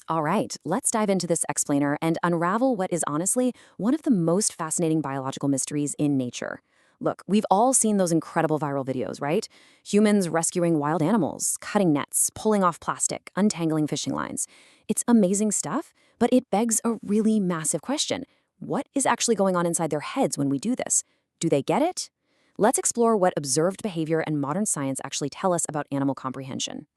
All right, let's dive into this explainer and unravel what is honestly one of the most fascinating biological mysteries in nature. Look, we've all seen those incredible viral videos, right? Humans rescuing wild animals, cutting nets, pulling off plastic, untangling fishing lines. It's amazing stuff, but it begs a really massive question. What is actually going on inside their heads when we do this? Do they get it? Let's explore what observed behavior and modern science actually tell us about animal comprehension.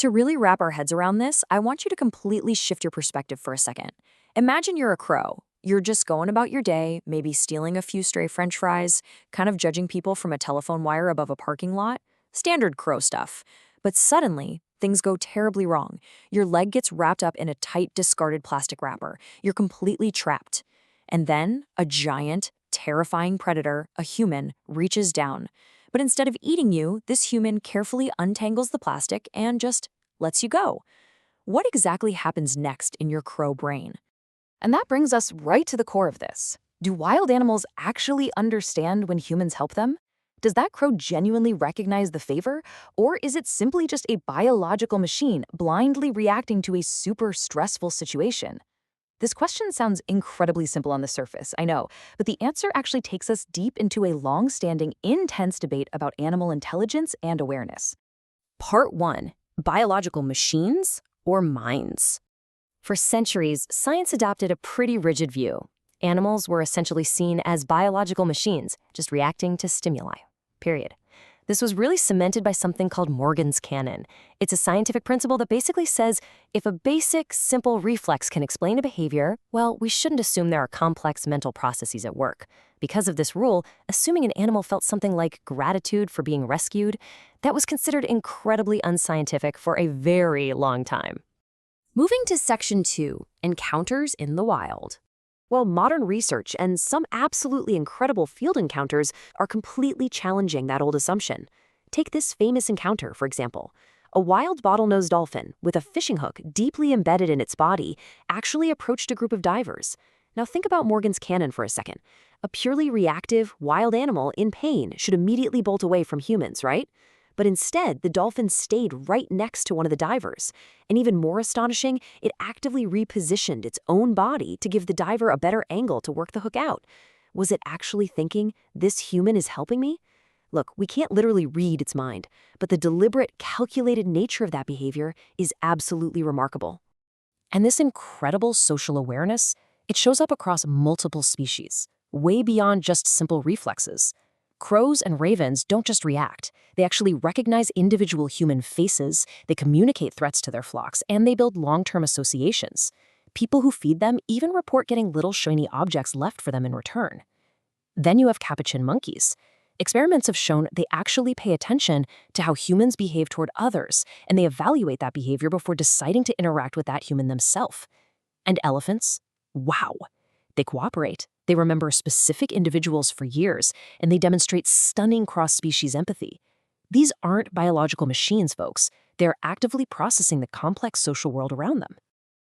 To really wrap our heads around this, I want you to completely shift your perspective for a second. Imagine you're a crow. You're just going about your day, maybe stealing a few stray french fries, kind of judging people from a telephone wire above a parking lot. Standard crow stuff. But suddenly, things go terribly wrong. Your leg gets wrapped up in a tight, discarded plastic wrapper. You're completely trapped. And then, a giant, terrifying predator, a human, reaches down. But instead of eating you, this human carefully untangles the plastic and just lets you go. What exactly happens next in your crow brain? And that brings us right to the core of this. Do wild animals actually understand when humans help them? Does that crow genuinely recognize the favor? Or is it simply just a biological machine blindly reacting to a super stressful situation? This question sounds incredibly simple on the surface, I know, but the answer actually takes us deep into a long-standing, intense debate about animal intelligence and awareness. Part 1. Biological machines or minds? For centuries, science adopted a pretty rigid view. Animals were essentially seen as biological machines, just reacting to stimuli. Period. This was really cemented by something called Morgan's canon. It's a scientific principle that basically says if a basic, simple reflex can explain a behavior, well, we shouldn't assume there are complex mental processes at work. Because of this rule, assuming an animal felt something like gratitude for being rescued, that was considered incredibly unscientific for a very long time. Moving to Section 2, Encounters in the Wild. Well, modern research and some absolutely incredible field encounters are completely challenging that old assumption. Take this famous encounter, for example. A wild bottlenose dolphin, with a fishing hook deeply embedded in its body, actually approached a group of divers. Now think about Morgan's canon for a second. A purely reactive, wild animal in pain should immediately bolt away from humans, right? But instead, the dolphin stayed right next to one of the divers. And even more astonishing, it actively repositioned its own body to give the diver a better angle to work the hook out. Was it actually thinking, this human is helping me? Look, we can't literally read its mind, but the deliberate, calculated nature of that behavior is absolutely remarkable. And this incredible social awareness, it shows up across multiple species, way beyond just simple reflexes. Crows and ravens don't just react. They actually recognize individual human faces, they communicate threats to their flocks, and they build long-term associations. People who feed them even report getting little shiny objects left for them in return. Then you have capuchin monkeys. Experiments have shown they actually pay attention to how humans behave toward others, and they evaluate that behavior before deciding to interact with that human themselves. And elephants? Wow! They cooperate. They remember specific individuals for years, and they demonstrate stunning cross-species empathy. These aren't biological machines, folks. They're actively processing the complex social world around them.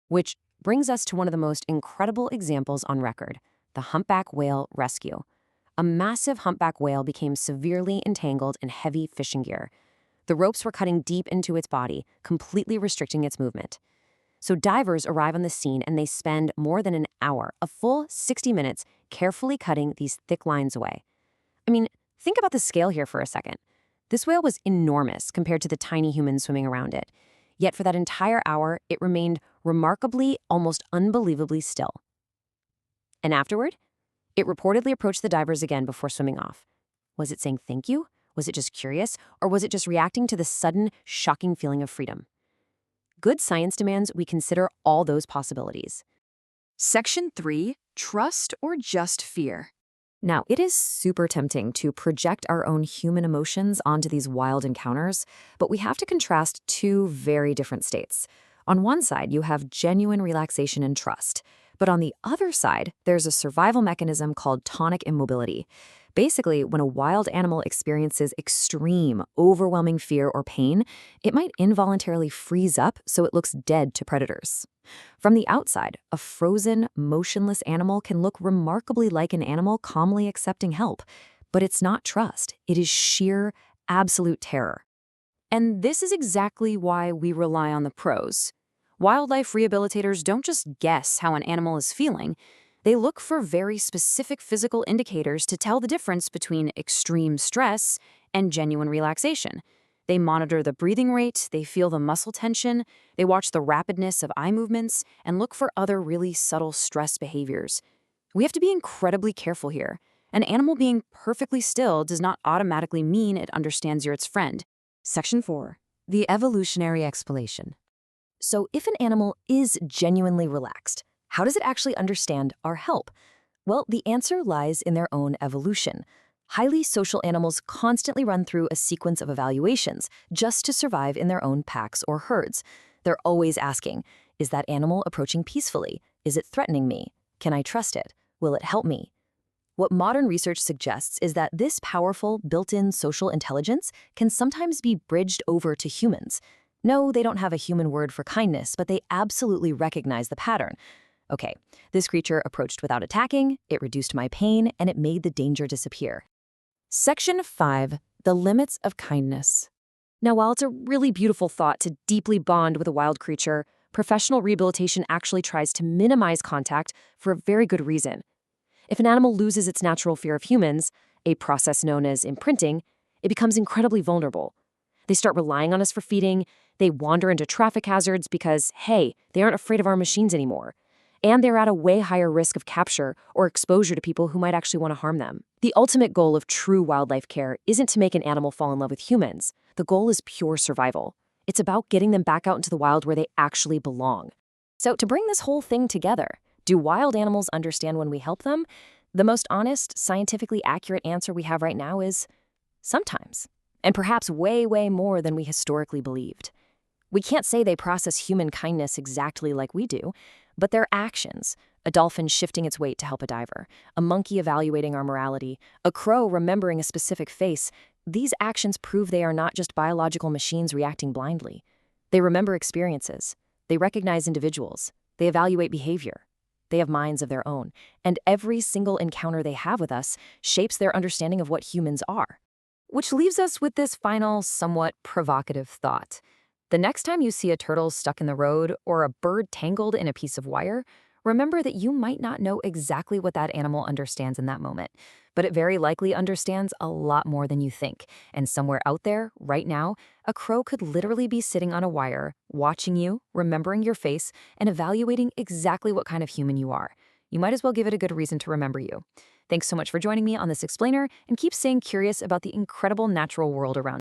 Which brings us to one of the most incredible examples on record, the humpback whale rescue. A massive humpback whale became severely entangled in heavy fishing gear. The ropes were cutting deep into its body, completely restricting its movement. So divers arrive on the scene and they spend more than an hour, a full 60 minutes, carefully cutting these thick lines away. I mean, think about the scale here for a second. This whale was enormous compared to the tiny humans swimming around it. Yet for that entire hour, it remained remarkably, almost unbelievably still. And afterward, it reportedly approached the divers again before swimming off. Was it saying thank you? Was it just curious? Or was it just reacting to the sudden, shocking feeling of freedom? Good science demands we consider all those possibilities. Section 3, Trust or Just Fear. Now, it is super tempting to project our own human emotions onto these wild encounters, but we have to contrast two very different states. On one side, you have genuine relaxation and trust, but on the other side, there's a survival mechanism called tonic immobility. Basically, when a wild animal experiences extreme, overwhelming fear or pain, it might involuntarily freeze up so it looks dead to predators. From the outside, a frozen, motionless animal can look remarkably like an animal calmly accepting help, but it's not trust. It is sheer, absolute terror. And this is exactly why we rely on the pros. Wildlife rehabilitators don't just guess how an animal is feeling, they look for very specific physical indicators to tell the difference between extreme stress and genuine relaxation. They monitor the breathing rate, they feel the muscle tension, they watch the rapidness of eye movements, and look for other really subtle stress behaviors. We have to be incredibly careful here. An animal being perfectly still does not automatically mean it understands you're its friend. Section 4. The evolutionary explanation. So if an animal is genuinely relaxed, how does it actually understand our help? Well, the answer lies in their own evolution. Highly social animals constantly run through a sequence of evaluations just to survive in their own packs or herds. They're always asking, is that animal approaching peacefully? Is it threatening me? Can I trust it? Will it help me? What modern research suggests is that this powerful, built-in social intelligence can sometimes be bridged over to humans. No, they don't have a human word for kindness, but they absolutely recognize the pattern. Okay, this creature approached without attacking, it reduced my pain, and it made the danger disappear. Section 5. The limits of kindness. Now, while it's a really beautiful thought to deeply bond with a wild creature, professional rehabilitation actually tries to minimize contact for a very good reason. If an animal loses its natural fear of humans, a process known as imprinting, it becomes incredibly vulnerable. They start relying on us for feeding, they wander into traffic hazards because, hey, they aren't afraid of our machines anymore. And they're at a way higher risk of capture or exposure to people who might actually want to harm them. The ultimate goal of true wildlife care isn't to make an animal fall in love with humans. The goal is pure survival. It's about getting them back out into the wild where they actually belong. So to bring this whole thing together, do wild animals understand when we help them? The most honest, scientifically accurate answer we have right now is sometimes. And perhaps way, way more than we historically believed. We can't say they process human kindness exactly like we do, but their actions, a dolphin shifting its weight to help a diver, a monkey evaluating our morality, a crow remembering a specific face, these actions prove they are not just biological machines reacting blindly. They remember experiences, they recognize individuals, they evaluate behavior. They have minds of their own, and every single encounter they have with us shapes their understanding of what humans are. Which leaves us with this final, somewhat provocative thought. The next time you see a turtle stuck in the road or a bird tangled in a piece of wire, remember that you might not know exactly what that animal understands in that moment, but it very likely understands a lot more than you think. And somewhere out there, right now, a crow could literally be sitting on a wire, watching you, remembering your face, and evaluating exactly what kind of human you are. You might as well give it a good reason to remember you. Thanks so much for joining me on this explainer, and keep staying curious about the incredible natural world around you.